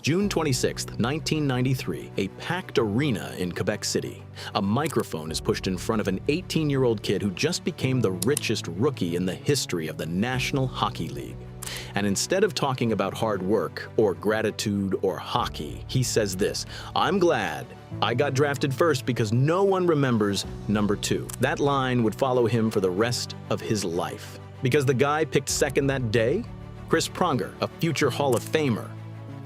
June 26, 1993, a packed arena in Quebec City. A microphone is pushed in front of an 18-year-old kid who just became the richest rookie in the history of the National Hockey League. And instead of talking about hard work or gratitude or hockey, he says this: "I'm glad I got drafted first because no one remembers number 2. That line would follow him for the rest of his life. Because the guy picked second that day? Chris Pronger, a future Hall of Famer.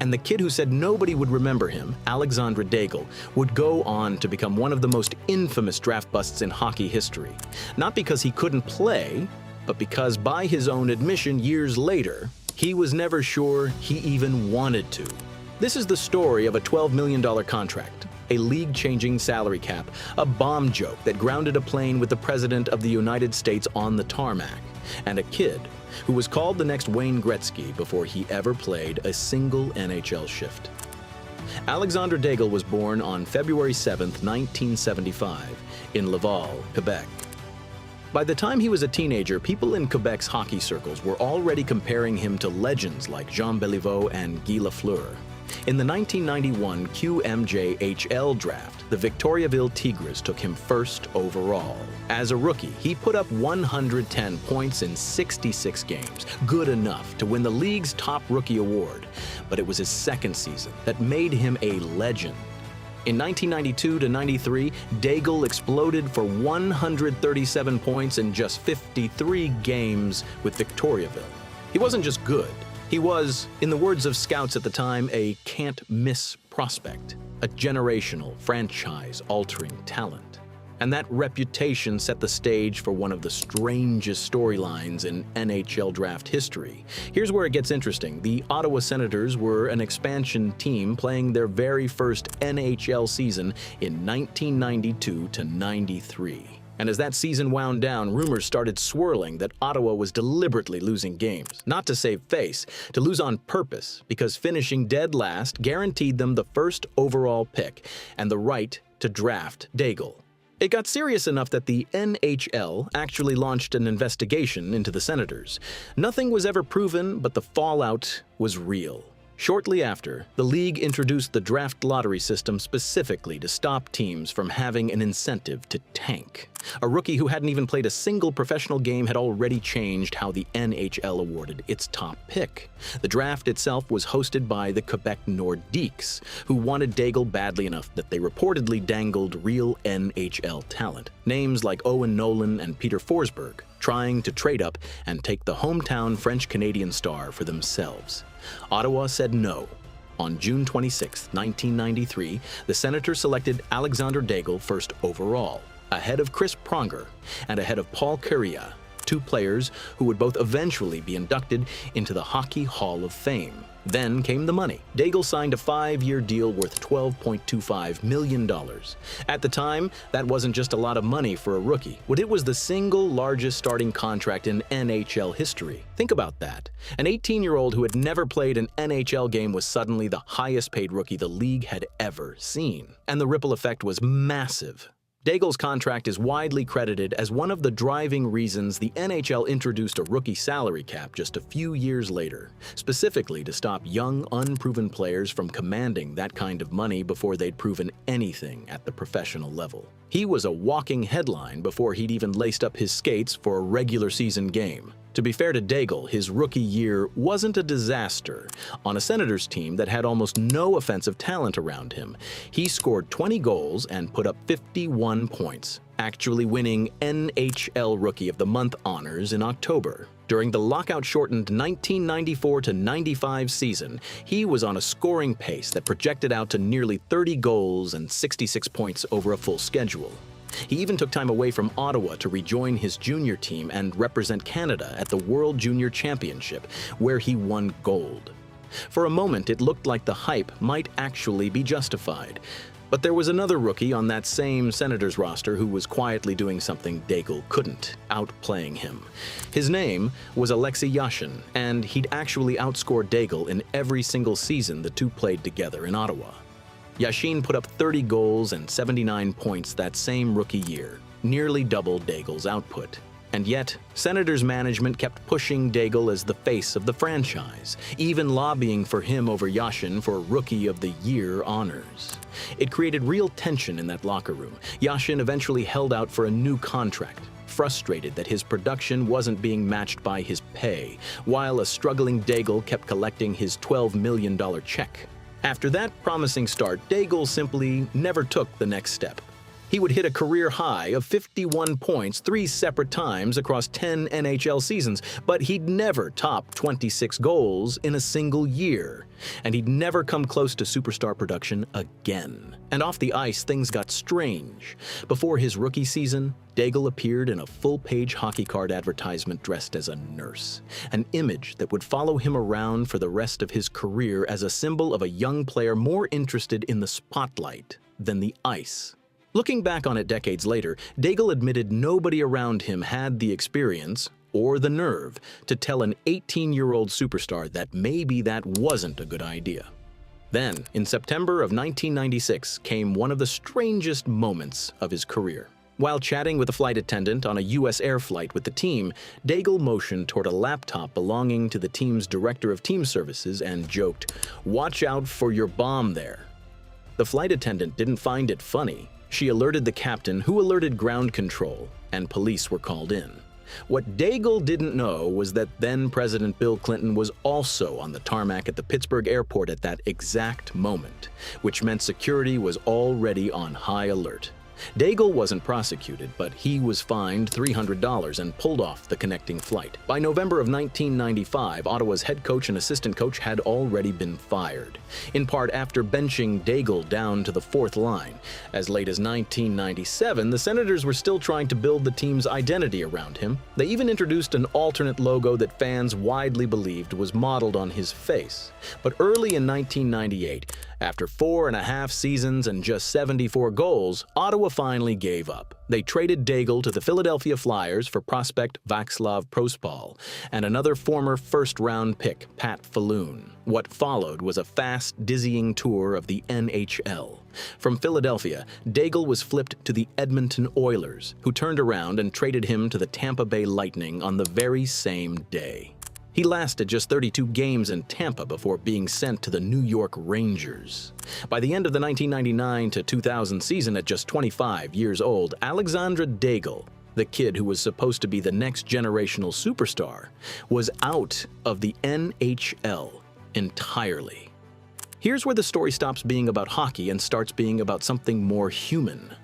And the kid who said nobody would remember him, Alexandre Daigle, would go on to become one of the most infamous draft busts in hockey history. Not because he couldn't play, but because by his own admission years later, he was never sure he even wanted to. This is the story of a $12 million contract, a league-changing salary cap, a bomb joke that grounded a plane with the President of the United States on the tarmac, and a kid who was called the next Wayne Gretzky before he ever played a single NHL shift. Alexandre Daigle was born on February 7, 1975, in Laval, Quebec. By the time he was a teenager, people in Quebec's hockey circles were already comparing him to legends like Jean Béliveau and Guy Lafleur. In the 1991 QMJHL draft, the Victoriaville Tigres took him first overall. As a rookie, he put up 110 points in 66 games, good enough to win the league's top rookie award. But it was his second season that made him a legend. In 1992-93, Daigle exploded for 137 points in just 53 games with Victoriaville. He wasn't just good. He was, in the words of scouts at the time, a can't-miss prospect, a generational, franchise-altering talent. And that reputation set the stage for one of the strangest storylines in NHL draft history. Here's where it gets interesting. The Ottawa Senators were an expansion team playing their very first NHL season in 1992-93. And as that season wound down, rumors started swirling that Ottawa was deliberately losing games, not to save face, to lose on purpose, because finishing dead last guaranteed them the first overall pick and the right to draft Daigle. It got serious enough that the NHL actually launched an investigation into the Senators. Nothing was ever proven, but the fallout was real. Shortly after, the league introduced the draft lottery system specifically to stop teams from having an incentive to tank. A rookie who hadn't even played a single professional game had already changed how the NHL awarded its top pick. The draft itself was hosted by the Quebec Nordiques, who wanted Daigle badly enough that they reportedly dangled real NHL talent. Names like Owen Nolan and Peter Forsberg, trying to trade up and take the hometown French-Canadian star for themselves. Ottawa said no. On June 26, 1993, the Senators selected Alexandre Daigle first overall, ahead of Chris Pronger and ahead of Paul Kariya, two players who would both eventually be inducted into the Hockey Hall of Fame. Then came the money. Daigle signed a 5-year deal worth $12.25 million. At the time, that wasn't just a lot of money for a rookie, but it was the single largest starting contract in NHL history. Think about that. An 18-year-old who had never played an NHL game was suddenly the highest-paid rookie the league had ever seen. And the ripple effect was massive. Daigle's contract is widely credited as one of the driving reasons the NHL introduced a rookie salary cap just a few years later, specifically to stop young, unproven players from commanding that kind of money before they'd proven anything at the professional level. He was a walking headline before he'd even laced up his skates for a regular season game. To be fair to Daigle, his rookie year wasn't a disaster. On a Senators team that had almost no offensive talent around him, he scored 20 goals and put up 51 points, actually winning NHL Rookie of the Month honors in October. During the lockout-shortened 1994-95 season, he was on a scoring pace that projected out to nearly 30 goals and 66 points over a full schedule. He even took time away from Ottawa to rejoin his junior team and represent Canada at the World Junior Championship, where he won gold. For a moment, it looked like the hype might actually be justified. But there was another rookie on that same Senators roster who was quietly doing something Daigle couldn't, outplaying him. His name was Alexei Yashin, and he'd actually outscored Daigle in every single season the two played together in Ottawa. Yashin put up 30 goals and 79 points that same rookie year, nearly double Daigle's output. And yet, Senators management kept pushing Daigle as the face of the franchise, even lobbying for him over Yashin for Rookie of the Year honors. It created real tension in that locker room. Yashin eventually held out for a new contract, frustrated that his production wasn't being matched by his pay, while a struggling Daigle kept collecting his $12 million check. After that promising start, Daigle simply never took the next step. He would hit a career high of 51 points 3 separate times across 10 NHL seasons, but he'd never top 26 goals in a single year. And he'd never come close to superstar production again. And off the ice, things got strange. Before his rookie season, Daigle appeared in a full-page hockey card advertisement dressed as a nurse, an image that would follow him around for the rest of his career as a symbol of a young player more interested in the spotlight than the ice. Looking back on it decades later, Daigle admitted nobody around him had the experience or the nerve to tell an 18-year-old superstar that maybe that wasn't a good idea. Then, in September of 1996, came one of the strangest moments of his career. While chatting with a flight attendant on a U.S. air flight with the team, Daigle motioned toward a laptop belonging to the team's director of team services and joked, "Watch out for your bomb there." The flight attendant didn't find it funny. She alerted the captain, who alerted ground control, and police were called in. What Daigle didn't know was that then-President Bill Clinton was also on the tarmac at the Pittsburgh airport at that exact moment, which meant security was already on high alert. Daigle wasn't prosecuted, but he was fined $300 and pulled off the connecting flight. By November of 1995, Ottawa's head coach and assistant coach had already been fired, in part after benching Daigle down to the fourth line. As late as 1997, the Senators were still trying to build the team's identity around him. They even introduced an alternate logo that fans widely believed was modeled on his face. But early in 1998, after 4.5 seasons and just 74 goals, Ottawa finally gave up. They traded Daigle to the Philadelphia Flyers for prospect Václav Prospal and another former first-round pick, Pat Falloon. What followed was a fast, dizzying tour of the NHL. From Philadelphia, Daigle was flipped to the Edmonton Oilers, who turned around and traded him to the Tampa Bay Lightning on the very same day. He lasted just 32 games in Tampa before being sent to the New York Rangers. By the end of the 1999 to 2000 season, at just 25 years old, Alexandre Daigle, the kid who was supposed to be the next generational superstar, was out of the NHL entirely. Here's where the story stops being about hockey and starts being about something more human.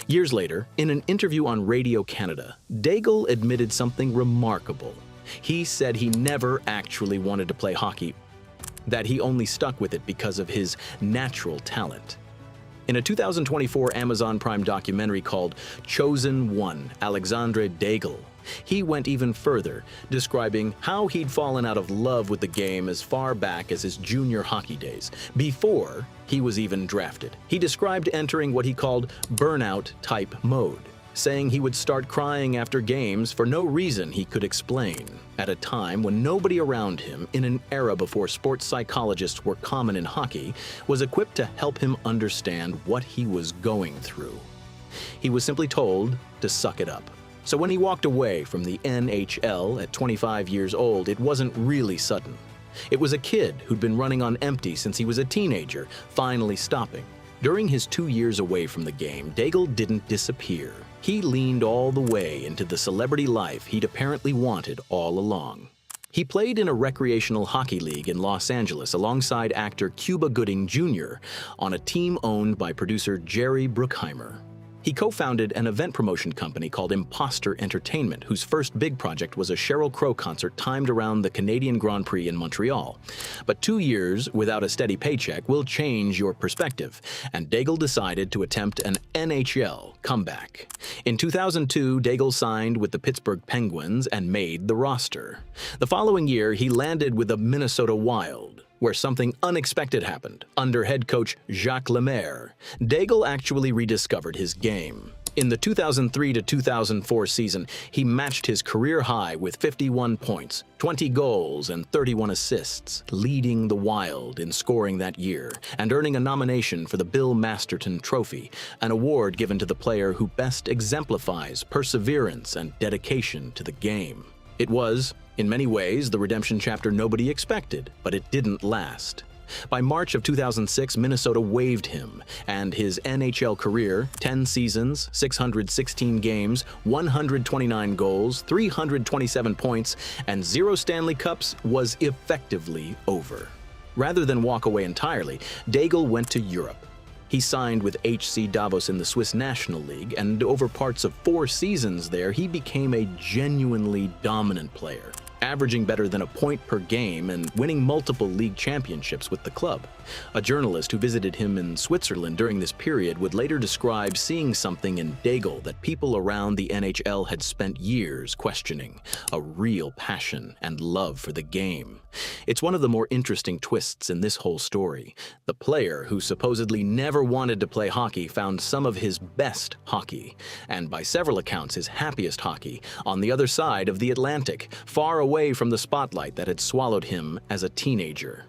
Years later, in an interview on Radio Canada, Daigle admitted something remarkable. He said he never actually wanted to play hockey, that he only stuck with it because of his natural talent. In a 2024 Amazon Prime documentary called Chosen One, Alexandre Daigle, he went even further, describing how he'd fallen out of love with the game as far back as his junior hockey days, before he was even drafted. He described entering what he called burnout-type mode, saying he would start crying after games for no reason he could explain, at a time when nobody around him, in an era before sports psychologists were common in hockey, was equipped to help him understand what he was going through. He was simply told to suck it up. So when he walked away from the NHL at 25 years old, it wasn't really sudden. It was a kid who'd been running on empty since he was a teenager, finally stopping. During his 2 years away from the game, Daigle didn't disappear. He leaned all the way into the celebrity life he'd apparently wanted all along. He played in a recreational hockey league in Los Angeles alongside actor Cuba Gooding Jr. on a team owned by producer Jerry Bruckheimer. He co-founded an event promotion company called Imposter Entertainment, whose first big project was a Sheryl Crow concert timed around the Canadian Grand Prix in Montreal. But 2 years without a steady paycheck will change your perspective, and Daigle decided to attempt an NHL comeback. In 2002, Daigle signed with the Pittsburgh Penguins and made the roster. The following year, he landed with the Minnesota Wild, where something unexpected happened. Under head coach Jacques Lemaire, Daigle actually rediscovered his game. In the 2003 to 2004 season, he matched his career high with 51 points, 20 goals, and 31 assists, leading the Wild in scoring that year and earning a nomination for the Bill Masterton Trophy, an award given to the player who best exemplifies perseverance and dedication to the game. It was, in many ways, the redemption chapter nobody expected, but it didn't last. By March of 2006, Minnesota waived him, and his NHL career, 10 seasons, 616 games, 129 goals, 327 points, and 0 Stanley Cups, was effectively over. Rather than walk away entirely, Daigle went to Europe. He signed with HC Davos in the Swiss National League, and over parts of 4 seasons there, he became a genuinely dominant player, averaging better than a point per game and winning multiple league championships with the club. A journalist who visited him in Switzerland during this period would later describe seeing something in Daigle that people around the NHL had spent years questioning: a real passion and love for the game. It's one of the more interesting twists in this whole story. The player who supposedly never wanted to play hockey found some of his best hockey, and by several accounts his happiest hockey, on the other side of the Atlantic, far away from the spotlight that had swallowed him as a teenager.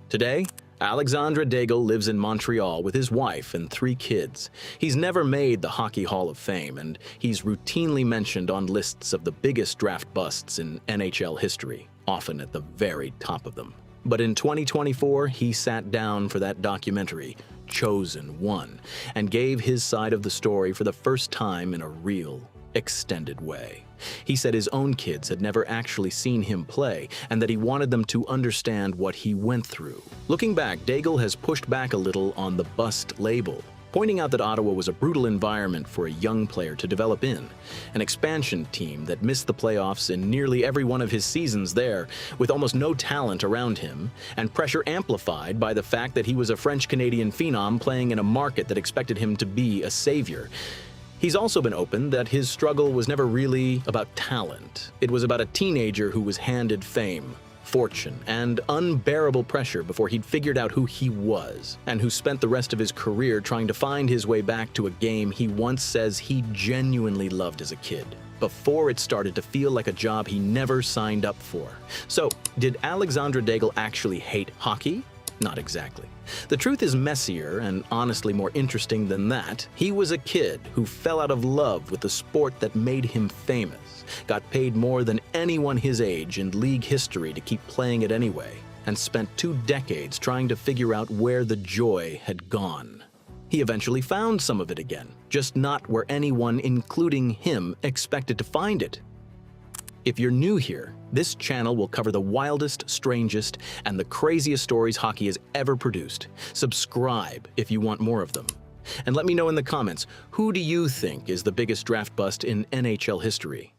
Today, Alexandre Daigle lives in Montreal with his wife and 3 kids. He's never made the Hockey Hall of Fame, and he's routinely mentioned on lists of the biggest draft busts in NHL history, often at the very top of them. But in 2024, he sat down for that documentary, Chosen One, and gave his side of the story for the first time in a real, extended way. He said his own kids had never actually seen him play, and that he wanted them to understand what he went through. Looking back, Daigle has pushed back a little on the bust label, pointing out that Ottawa was a brutal environment for a young player to develop in, an expansion team that missed the playoffs in nearly every one of his seasons there, with almost no talent around him, and pressure amplified by the fact that he was a French-Canadian phenom playing in a market that expected him to be a savior. He's also been open that his struggle was never really about talent. It was about a teenager who was handed fame, fortune, and unbearable pressure before he'd figured out who he was, and who spent the rest of his career trying to find his way back to a game he once says he genuinely loved as a kid, before it started to feel like a job he never signed up for. So, did Alexandre Daigle actually hate hockey? Not exactly. The truth is messier and honestly more interesting than that. He was a kid who fell out of love with the sport that made him famous, got paid more than anyone his age in league history to keep playing it anyway, and spent 2 decades trying to figure out where the joy had gone. He eventually found some of it again, just not where anyone, including him, expected to find it. If you're new here, this channel will cover the wildest, strangest, and the craziest stories hockey has ever produced. Subscribe if you want more of them. And let me know in the comments, who do you think is the biggest draft bust in NHL history?